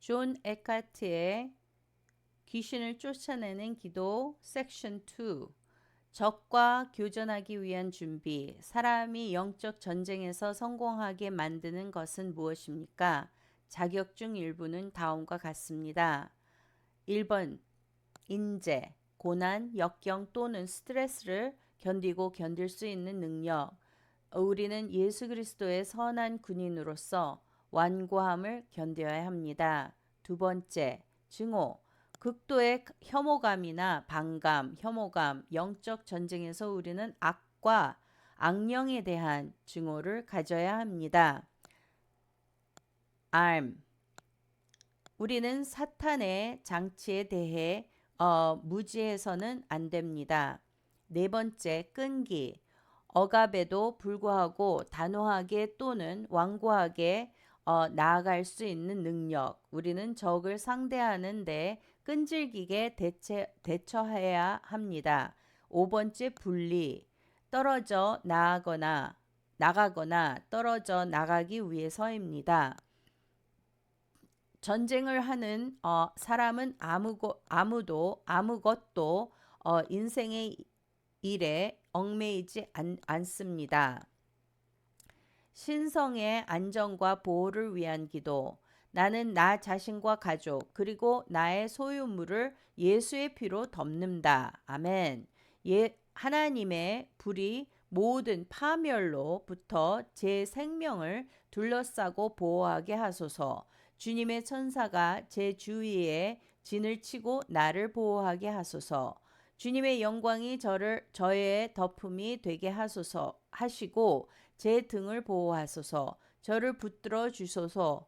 존 에카트의 귀신을 쫓아내는 기도 섹션 2. 적과 교전하기 위한 준비. 사람이 영적 전쟁에서 성공하게 만드는 것은 무엇입니까? 자격 중 일부는 다음과 같습니다. 1번 인재, 고난, 역경 또는 스트레스를 견디고 견딜 수 있는 능력. 우리는 예수 그리스도의 선한 군인으로서 완고함을 견뎌야 합니다. 두 번째, 증오. 극도의 혐오감이나 반감, 혐오감, 영적 전쟁에서 우리는 악과 악령에 대한 증오를 가져야 합니다. arm. 우리는 사탄의 장치에 대해 무지해서는 안 됩니다. 네 번째, 끈기. 억압에도 불구하고 단호하게 또는 완고하게 나아갈 수 있는 능력. 우리는 적을 상대하는데 끈질기게 대처해야 합니다. 5번째, 분리. 떨어져 나가거나 떨어져 나가기 위해서입니다. 전쟁을 하는 사람은 아무것도 인생의 일에 얽매이지 않습니다. 신성의 안정과 보호를 위한 기도. 나는 나 자신과 가족 그리고 나의 소유물을 예수의 피로 덮는다. 아멘. 하나님의 불이 모든 파멸로부터 제 생명을 둘러싸고 보호하게 하소서. 주님의 천사가 제 주위에 진을 치고 나를 보호하게 하소서. 주님의 영광이 저의 덮음이 되게 하시고 제 등을 보호하소서. 저를 붙들어 주소서.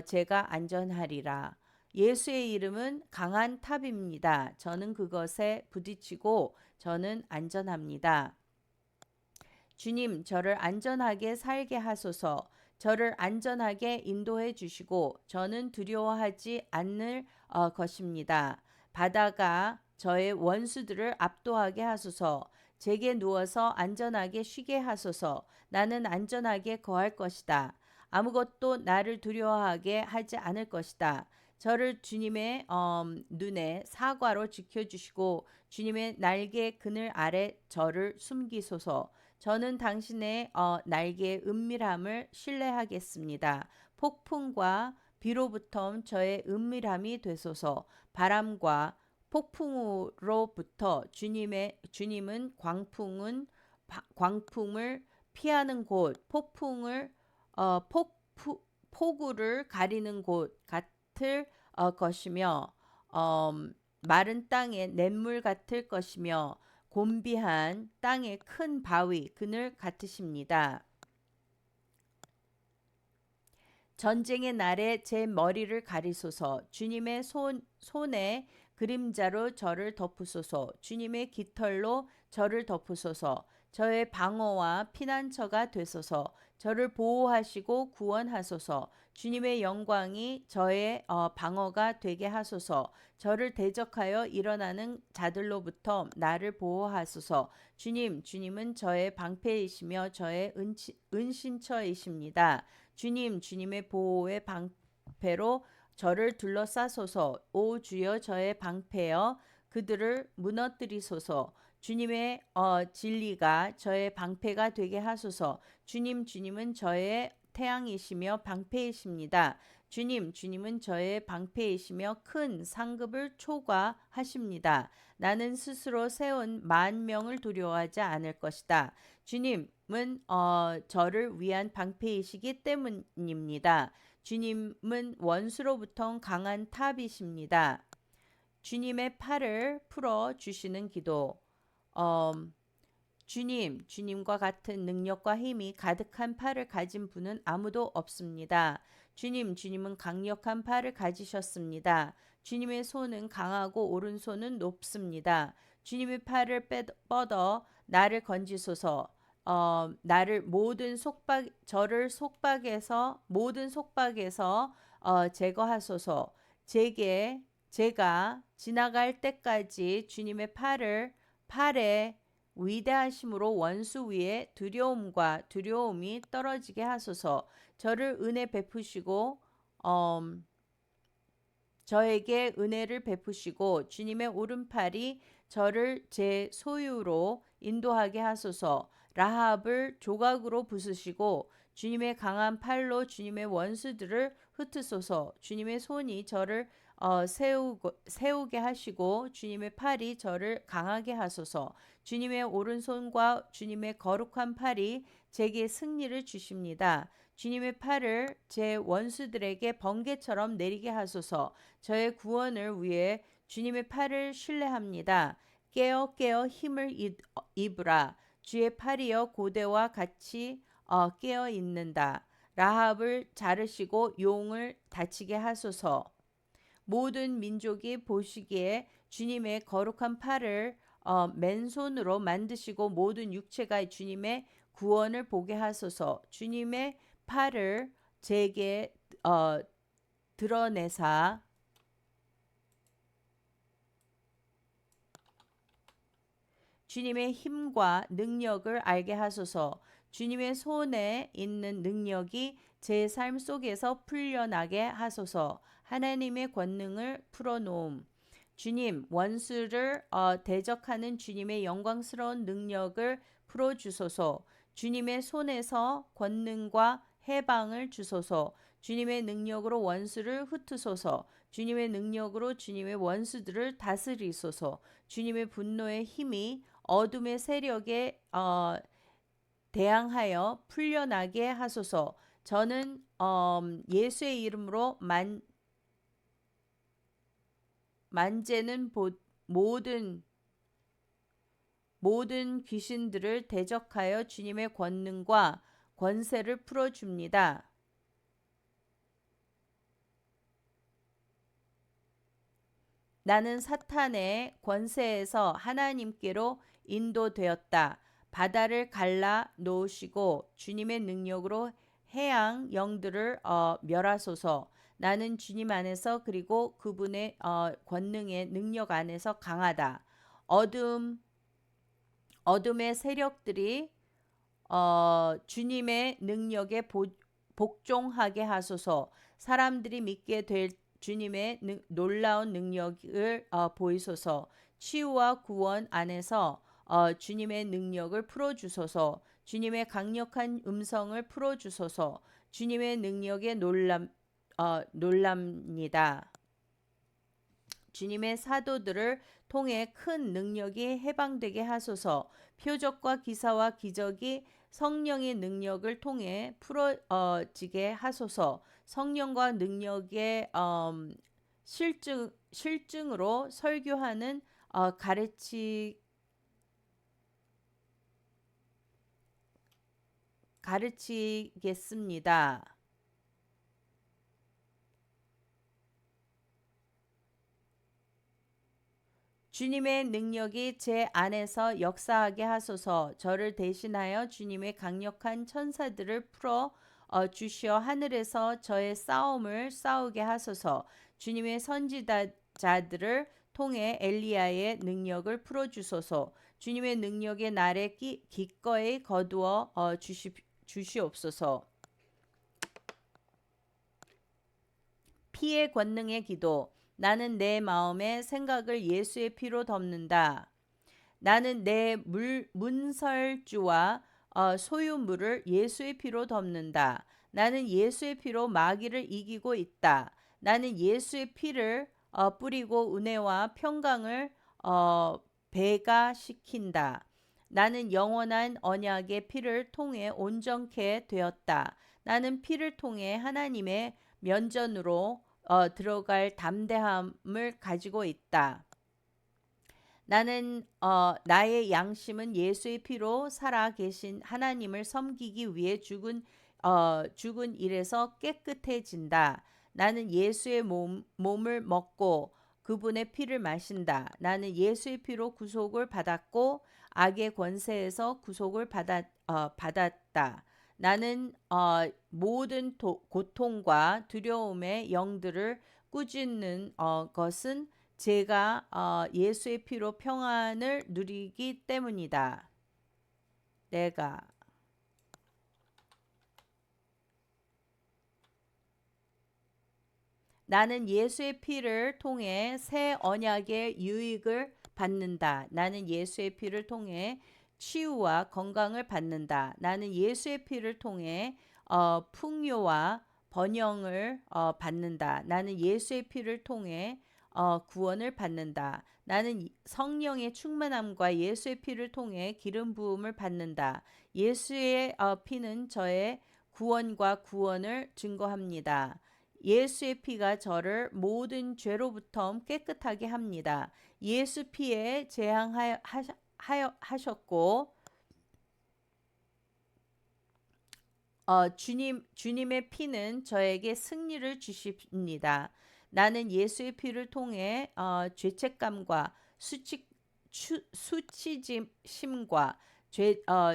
제가 안전하리라. 예수의 이름은 강한 탑입니다. 저는 그것에 부딪히고 저는 안전합니다. 주님, 저를 안전하게 살게 하소서. 저를 안전하게 인도해 주시고 저는 두려워하지 않을 것입니다. 바다가 저의 원수들을 압도하게 하소서. 제게 누워서 안전하게 쉬게 하소서. 나는 안전하게 거할 것이다. 아무것도 나를 두려워하게 하지 않을 것이다. 저를 주님의 눈에 사과로 지켜주시고 주님의 날개 그늘 아래 저를 숨기소서. 저는 당신의 날개의 은밀함을 신뢰하겠습니다. 폭풍과 비로부터 저의 은밀함이 되소서. 바람과 폭풍으로부터 주님은 광풍을 피하는 곳, 폭우를 가리는 곳 같을 것이며 마른 땅의 냇물 같을 것이며 곤비한 땅의 큰 바위 그늘 같으십니다. 전쟁의 날에 제 머리를 가리소서. 주님의 손에 그림자로 저를 덮으소서. 주님의 깃털로 저를 덮으소서. 저의 방어와 피난처가 되소서. 저를 보호하시고 구원하소서. 주님의 영광이 저의 방어가 되게 하소서. 저를 대적하여 일어나는 자들로부터 나를 보호하소서. 주님은 저의 방패이시며 저의 은신처이십니다. 주님의 보호의 방패로 저를 둘러싸소서. 오 주여 저의 방패여 그들을 무너뜨리소서. 주님의 진리가 저의 방패가 되게 하소서. 주님은 저의 태양이시며 방패이십니다. 주님은 저의 방패이시며 큰 상급을 초과하십니다. 나는 스스로 세운 만 명을 두려워하지 않을 것이다. 주님은 저를 위한 방패이시기 때문입니다. 주님은 원수로부터 강한 탑이십니다. 주님의 팔을 풀어 주시는 기도. 주님과 같은 능력과 힘이 가득한 팔을 가진 분은 아무도 없습니다. 주님은 강력한 팔을 가지셨습니다. 주님의 손은 강하고 오른손은 높습니다. 주님의 팔을 뻗어 나를 건지소서. 저를 모든 속박에서 제거하소서. 제가 지나갈 때까지 주님의 팔에 위대하심으로 원수 위에 두려움이 떨어지게 하소서. 저를 은혜 베푸시고 저에게 은혜를 베푸시고 주님의 오른팔이 저를 제 소유로 인도하게 하소서. 라합을 조각으로 부수시고 주님의 강한 팔로 주님의 원수들을 흩으소서. 주님의 손이 저를 세우게 하시고 주님의 팔이 저를 강하게 하소서. 주님의 오른손과 주님의 거룩한 팔이 제게 승리를 주십니다. 주님의 팔을 제 원수들에게 번개처럼 내리게 하소서. 저의 구원을 위해 주님의 팔을 신뢰합니다. 깨어 힘을 입으라. 주의 팔이여 고대와 같이 깨어 있는다. 라합을 자르시고 용을 다치게 하소서. 모든 민족이 보시기에 주님의 거룩한 팔을 맨손으로 만드시고 모든 육체가 주님의 구원을 보게 하소서. 주님의 팔을 제게 드러내사 주님의 힘과 능력을 알게 하소서. 주님의 손에 있는 능력이 제 삶 속에서 풀려나게 하소서. 하나님의 권능을 풀어놓음. 주님, 원수를 대적하는 주님의 영광스러운 능력을 풀어주소서. 주님의 손에서 권능과 해방을 주소서. 주님의 능력으로 원수를 흩으소서. 주님의 능력으로 주님의 원수들을 다스리소서. 주님의 분노의 힘이 어둠의 세력에 대항하여 풀려나게 하소서. 저는 예수의 이름으로 만제는 모든 귀신들을 대적하여 주님의 권능과 권세를 풀어줍니다. 나는 사탄의 권세에서 하나님께로 인도되었다. 바다를 갈라 놓으시고 주님의 능력으로 해양 영들을 멸하소서. 나는 주님 안에서 그리고 그분의 권능의 능력 안에서 강하다. 어둠의 세력들이 주님의 능력에 복종하게 하소서. 사람들이 믿게 될 주님의 놀라운 능력을 보이소서. 치유와 구원 안에서 주님의 능력을 풀어주소서. 주님의 강력한 음성을 풀어주소서. 주님의 능력에 놀랍니다. 주님의 사도들을 통해 큰 능력이 해방되게 하소서. 표적과 기사와 기적이 성령의 능력을 통해 풀어지게 하소서. 성령과 능력의 실증으로 설교하는 가르치겠습니다. 주님의 능력이 제 안에서 역사하게 하소서. 저를 대신하여 주님의 강력한 천사들을 풀어 주시어 하늘에서 저의 싸움을 싸우게 하소서. 주님의 선지자들을 통해 엘리야의 능력을 풀어주소서. 주님의 능력의 날에 기꺼이 거두어 주시옵소서. 피의 권능의 기도. 나는 내 마음의 생각을 예수의 피로 덮는다. 나는 내 문설주와 소유물을 예수의 피로 덮는다. 나는 예수의 피로 마귀를 이기고 있다. 나는 예수의 피를 뿌리고 은혜와 평강을 배가시킨다. 나는 영원한 언약의 피를 통해 온전케 되었다. 나는 피를 통해 하나님의 면전으로 들어갈 담대함을 가지고 있다. 나는 나의 양심은 예수의 피로 살아 계신 하나님을 섬기기 위해 죽은 일에서 깨끗해진다. 나는 예수의 몸을 먹고 그분의 피를 마신다. 나는 예수의 피로 구속을 받았고 악의 권세에서 구속을 받았다. 나는 모든 고통과 두려움의 영들을 꾸짖는 것은 제가 예수의 피로 평안을 누리기 때문이다. 나는 예수의 피를 통해 새 언약의 유익을 받는다. 나는 예수의 피를 통해 치유와 건강을 받는다. 나는 예수의 피를 통해 풍요와 번영을 받는다. 나는 예수의 피를 통해 구원을 받는다. 나는 성령의 충만함과 예수의 피를 통해 기름 부음을 받는다. 예수의 피는 저의 구원과 구원을 증거합니다. 예수의 피가 저를 모든 죄로부터 깨끗하게 합니다. 예수 피에 제항하셨고 주님의 피는 저에게 승리를 주십니다. 나는 예수의 피를 통해 죄책감과 수치심과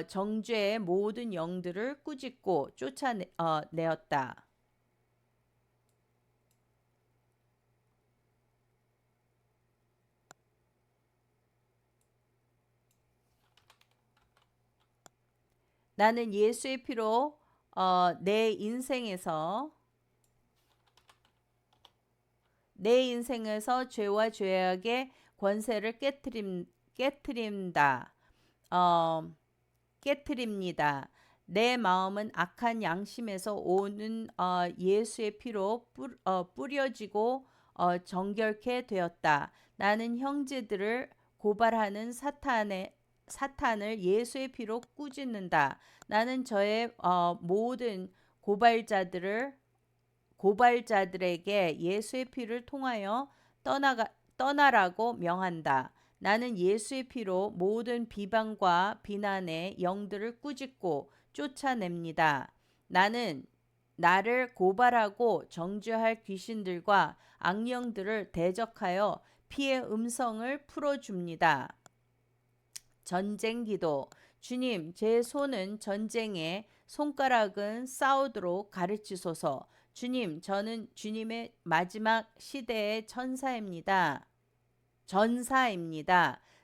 정죄의 모든 영들을 꾸짖고 쫓아내었다. 나는 예수의 피로 내 인생에서 죄와 죄악의 권세를 깨트린다. 어, 깨트립니다. 내 마음은 악한 양심에서 오는 예수의 피로 뿌려지고 정결케 되었다. 나는 형제들을 고발하는 사탄을 예수의 피로 꾸짖는다. 나는 저의 모든 고발자들에게 예수의 피를 통하여 떠나라고 명한다. 나는 예수의 피로 모든 비방과 비난의 영들을 꾸짖고 쫓아냅니다. 나는 나를 고발하고 정죄할 귀신들과 악령들을 대적하여 피의 음성을 풀어줍니다. 전쟁 기도. 주님, 제 손은 전쟁에, 손가락은 싸우도록 가르치소서. 주님, 저는 주님의 마지막 시대의 전사입니다.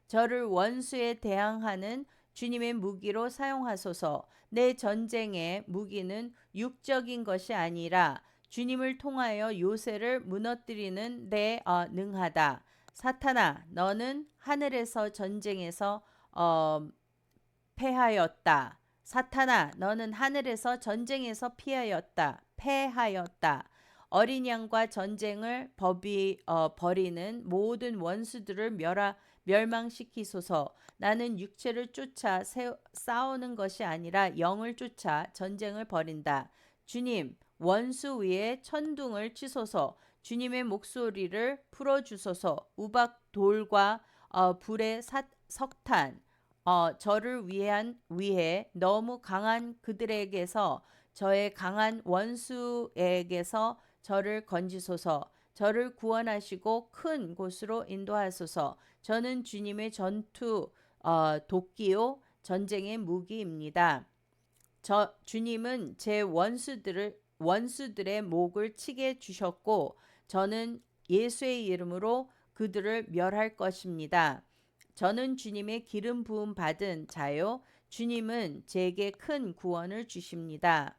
저를 원수에 대항하는 주님의 무기로 사용하소서. 내 전쟁의 무기는 육적인 것이 아니라 주님을 통하여 요새를 무너뜨리는 데 능하다. 사탄아, 너는 하늘에서 전쟁에서 패하였다. 사탄아, 너는 하늘에서 전쟁에서 패하였다. 어린 양과 전쟁을 벌이는 모든 원수들을 멸망시키소서. 나는 육체를 쫓아 싸우는 것이 아니라 영을 쫓아 전쟁을 벌인다. 주님, 원수 위에 천둥을 치소서. 주님의 목소리를 풀어주소서. 우박 돌과 불의 석탄, 저를 위해 너무 강한 그들에게서, 저의 강한 원수에게서 저를 건지소서. 저를 구원하시고 큰 곳으로 인도하소서. 저는 주님의 도끼요 전쟁의 무기입니다. 주님은 제 원수들의 목을 치게 주셨고, 저는 예수의 이름으로 그들을 멸할 것입니다. 저는 주님의 기름 부음 받은 자요. 주님은 제게 큰 구원을 주십니다.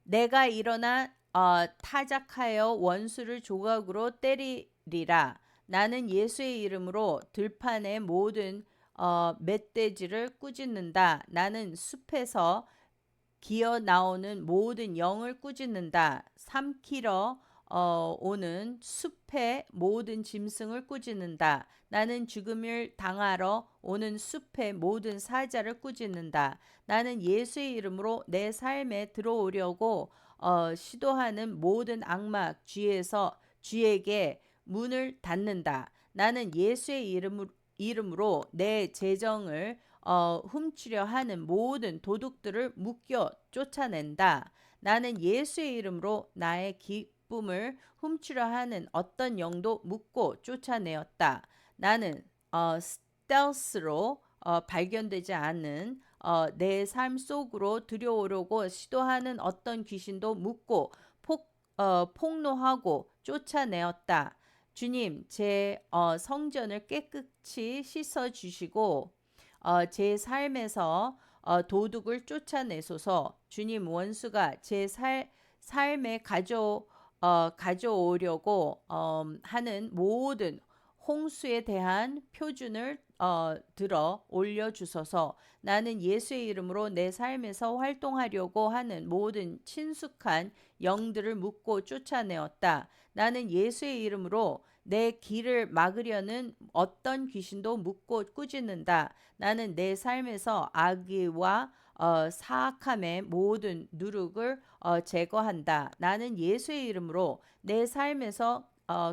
내가 일어나 타작하여 원수를 조각으로 때리리라. 나는 예수의 이름으로 들판의 모든 멧돼지를 꾸짖는다. 나는 숲에서 기어 나오는 모든 영을 꾸짖는다. 삼키러 오는 숲의 모든 짐승을 꾸짖는다. 나는 죽음을 당하러 오는 숲의 모든 사자를 꾸짖는다. 나는 예수의 이름으로 내 삶에 들어오려고 시도하는 모든 악마 쥐에게 문을 닫는다. 나는 예수의 이름으로 내 재정을 훔치려 하는 모든 도둑들을 묶여 쫓아낸다. 나는 예수의 이름으로 나의 기쁨을 훔치려 하는 어떤 영도 묶고 쫓아내었다. 나는 스텔스로 발견되지 않은 내 삶 속으로 들여오려고 시도하는 어떤 귀신도 묶고 폭로하고 쫓아내었다. 주님, 제 성전을 깨끗이 씻어 주시고 제 삶에서 도둑을 쫓아내소서. 주님, 원수가 제 삶에 가져오려고 하는 모든 홍수에 대한 표준을 들어 올려주소서. 나는 예수의 이름으로 내 삶에서 활동하려고 하는 모든 친숙한 영들을 묶고 쫓아내었다. 나는 예수의 이름으로 내 길을 막으려는 어떤 귀신도 묶고 꾸짖는다. 나는 내 삶에서 악의와 사악함의 모든 누룩을 제거한다. 나는 예수의 이름으로 내 삶에서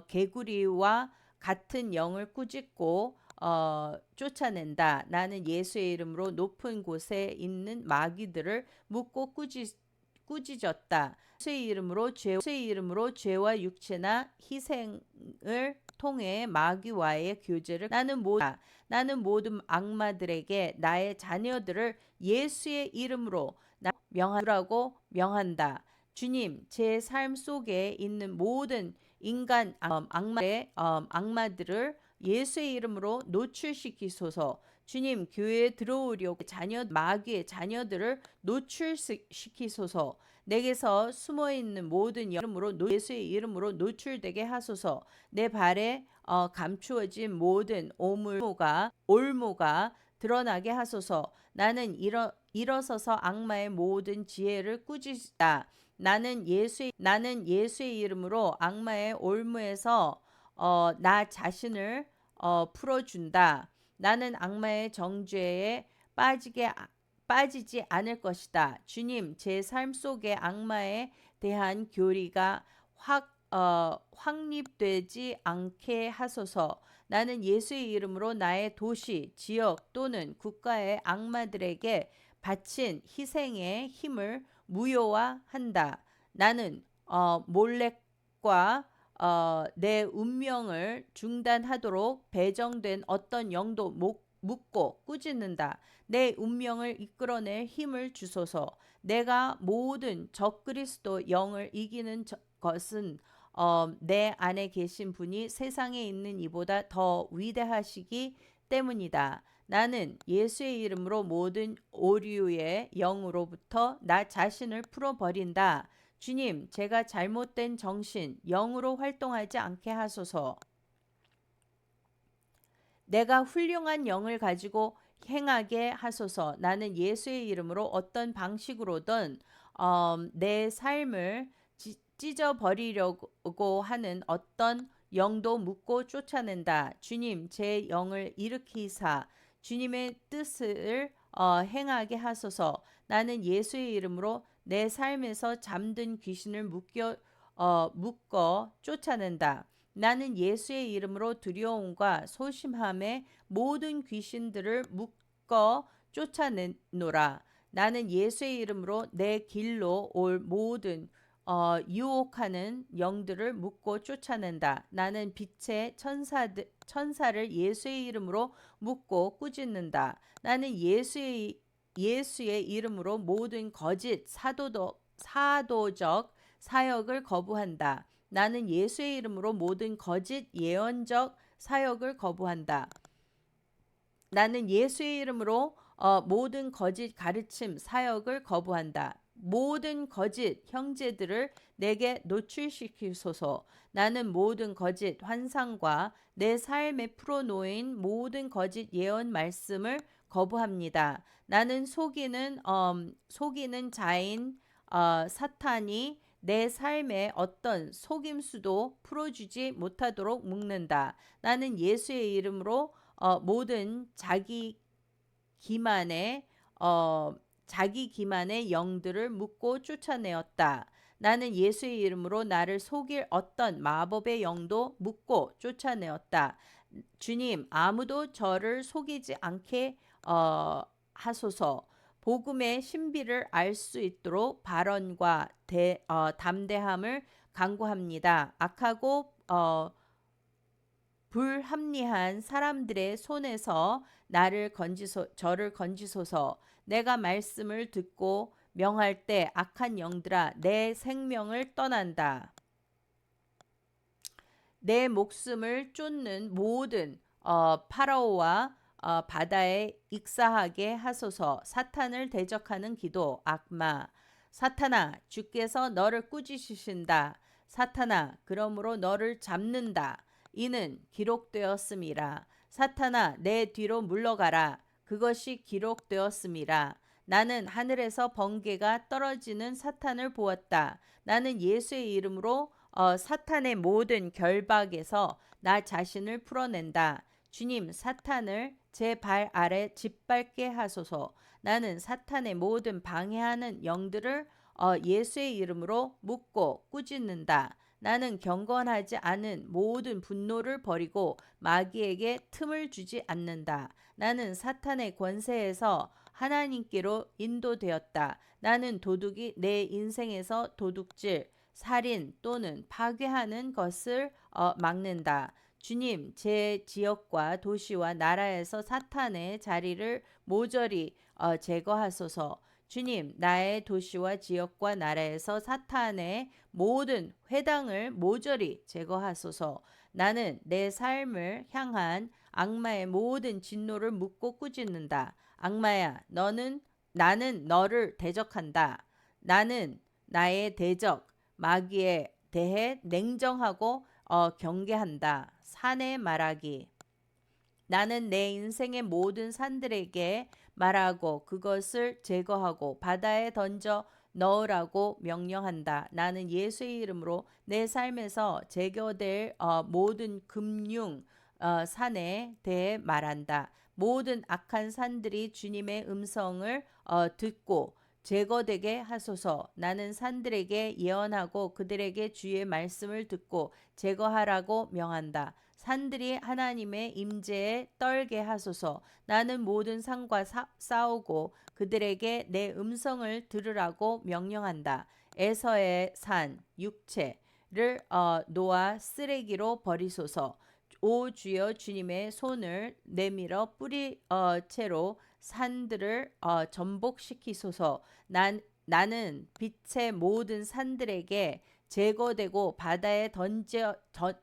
개구리와 같은 영을 꾸짖고 쫓아낸다. 나는 예수의 이름으로 높은 곳에 있는 마귀들을 묶고 꾸짖었다. 예수의 이름으로 죄와 육체나 희생을 통해 마귀와의 교제를 나는 모든 악마들에게 나의 자녀들을 예수의 이름으로 명하라고 명한다. 주님, 제 삶 속에 있는 모든 인간 악마들을 예수의 이름으로 노출시키소서. 주님, 교회에 들어오려고 마귀의 자녀들을 노출시키소서. 내게서 숨어있는 모든 예수의 이름으로 노출되게 하소서. 내 발에 감추어진 모든 올무가 드러나게 하소서. 나는 일어서서 악마의 모든 지혜를 꾸짖다. 나는 예수의 이름으로 악마의 올무에서 나 자신을 풀어준다. 나는 악마의 정죄에 빠지지 않을 것이다. 주님, 제 삶 속에 악마에 대한 교리가 확립되지 않게 하소서. 나는 예수의 이름으로 나의 도시, 지역 또는 국가의 악마들에게 바친 희생의 힘을 무효화한다. 나는 몰렉과 내 운명을 중단하도록 배정된 어떤 영도 묶고 꾸짖는다. 내 운명을 이끌어낼 힘을 주소서. 내가 모든 적그리스도 영을 이기는 것은 내 안에 계신 분이 세상에 있는 이보다 더 위대하시기 때문이다. 나는 예수의 이름으로 모든 오류의 영으로부터 나 자신을 풀어버린다. 주님, 제가 잘못된 정신, 영으로 활동하지 않게 하소서. 내가 훌륭한 영을 가지고 행하게 하소서. 나는 예수의 이름으로 어떤 방식으로든 내 삶을 찢어버리려고 하는 어떤 영도 묶고 쫓아낸다. 주님, 제 영을 일으키사 주님의 뜻을 행하게 하소서. 나는 예수의 이름으로 내 삶에서 잠든 귀신을 묶어 쫓아낸다. 나는 예수의 이름으로 두려움과 소심함의 모든 귀신들을 묶어 쫓아내노라. 나는 예수의 이름으로 내 길로 올 모든 유혹하는 영들을 묶고 쫓아낸다. 나는 빛의 천사를 예수의 이름으로 묶고 꾸짖는다. 나는 예수의 이름으로 모든 거짓 사도적 사역을 거부한다. 나는 예수의 이름으로 모든 거짓 예언적 사역을 거부한다. 나는 예수의 이름으로 모든 거짓 가르침 사역을 거부한다. 모든 거짓 형제들을 내게 노출시키소서. 나는 모든 거짓 환상과 내 삶에 풀어놓인 모든 거짓 예언 말씀을 거부합니다. 나는 속이는 자인 사탄이 내 삶에 어떤 속임수도 풀어주지 못하도록 묶는다. 나는 예수의 이름으로 모든 자기 기만의 영들을 묶고 쫓아내었다. 나는 예수의 이름으로 나를 속일 어떤 마법의 영도 묶고 쫓아내었다. 주님, 아무도 저를 속이지 않게 하소서. 복음의 신비를 알 수 있도록 발언과 담대함을 강구합니다. 악하고 불합리한 사람들의 손에서 저를 건지소서. 내가 말씀을 듣고 명할 때 악한 영들아 내 생명을 떠난다. 내 목숨을 쫓는 모든 파라오와 바다에 익사하게 하소서. 사탄을 대적하는 기도. 악마. 사탄아, 주께서 너를 꾸짖으신다. 사탄아, 그러므로 너를 잡는다. 이는 기록되었음이라. 사탄아, 내 뒤로 물러가라. 그것이 기록되었음이라. 나는 하늘에서 번개가 떨어지는 사탄을 보았다. 나는 예수의 이름으로 사탄의 모든 결박에서 나 자신을 풀어낸다. 주님, 사탄을 제 발 아래 짓밟게 하소서. 나는 사탄의 모든 방해하는 영들을 예수의 이름으로 묶고 꾸짖는다. 나는 경건하지 않은 모든 분노를 버리고 마귀에게 틈을 주지 않는다. 나는 사탄의 권세에서 하나님께로 인도되었다. 나는 도둑이 내 인생에서 도둑질, 살인 또는 파괴하는 것을 막는다. 주님, 제 지역과 도시와 나라에서 사탄의 자리를 모조리 제거하소서. 주님, 나의 도시와 지역과 나라에서 사탄의 모든 회당을 모조리 제거하소서. 나는 내 삶을 향한 악마의 모든 진노를 묻고 꾸짖는다. 악마야, 나는 너를 대적한다. 나는 나의 대적 마귀에 대해 냉정하고 경계한다. 산에 말하기. 나는 내 인생의 모든 산들에게 말하고 그것을 제거하고 바다에 던져 넣으라고 명령한다. 나는 예수의 이름으로 내 삶에서 제거될 모든 금융 산에 대해 말한다. 모든 악한 산들이 주님의 음성을 듣고 제거되게 하소서. 나는 산들에게 예언하고 그들에게 주의 말씀을 듣고 제거하라고 명한다. 산들이 하나님의 임재에 떨게 하소서. 나는 모든 산과 싸우고 그들에게 내 음성을 들으라고 명령한다. 에서의 산 육체를 놓아 쓰레기로 버리소서. 오 주여, 주님의 손을 내밀어 뿌리 채로 산들을 전복시키소서. 나는 빛의 모든 산들에게 제거되고 바다에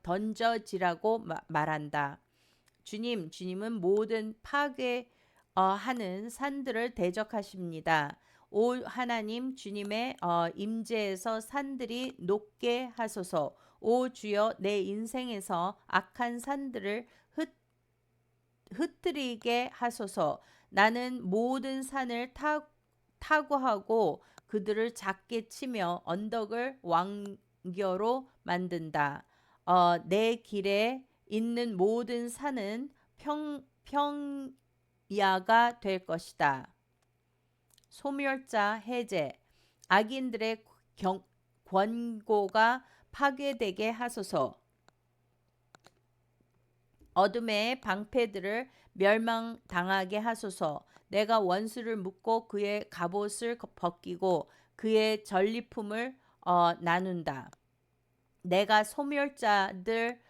던져지라고 말한다. 주님은 모든 파괴하는 산들을 대적하십니다. 오 하나님, 주님의 임재에서 산들이 높게 하소서. 오 주여, 내 인생에서 악한 산들을 흩뜨리게 하소서. 나는 모든 산을 타고하고 그들을 작게 치며 언덕을 왕겨로 만든다. 내 길에 있는 모든 산은 평야가 될 것이다. 소멸자 해제. 악인들의 권고가 파괴되게 하소서. 어둠의 방패들을 멸망당하게 하소서. 내가 원수를 묶고 그의 갑옷을 벗기고 그의 전리품을 나눈다. 내가 소멸자들을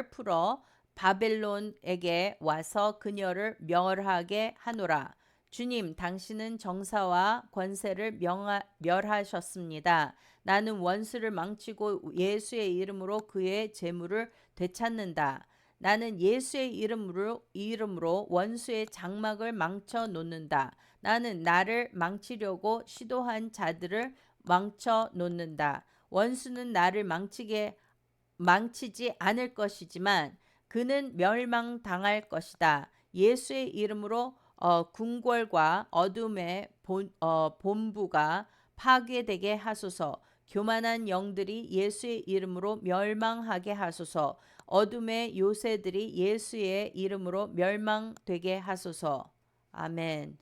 풀어 바벨론에게 와서 그녀를 멸하게 하노라. 주님, 당신은 정사와 권세를 멸하셨습니다. 나는 원수를 망치고 예수의 이름으로 그의 재물을 되찾는다. 나는 예수의 이름으로 원수의 장막을 망쳐 놓는다. 나는 나를 망치려고 시도한 자들을 망쳐 놓는다. 원수는 나를 망치지 않을 것이지만 그는 멸망당할 것이다. 예수의 이름으로 궁궐과 어둠의 본부가 파괴되게 하소서. 교만한 영들이 예수의 이름으로 멸망하게 하소서. 어둠의 요새들이 예수의 이름으로 멸망되게 하소서. 아멘.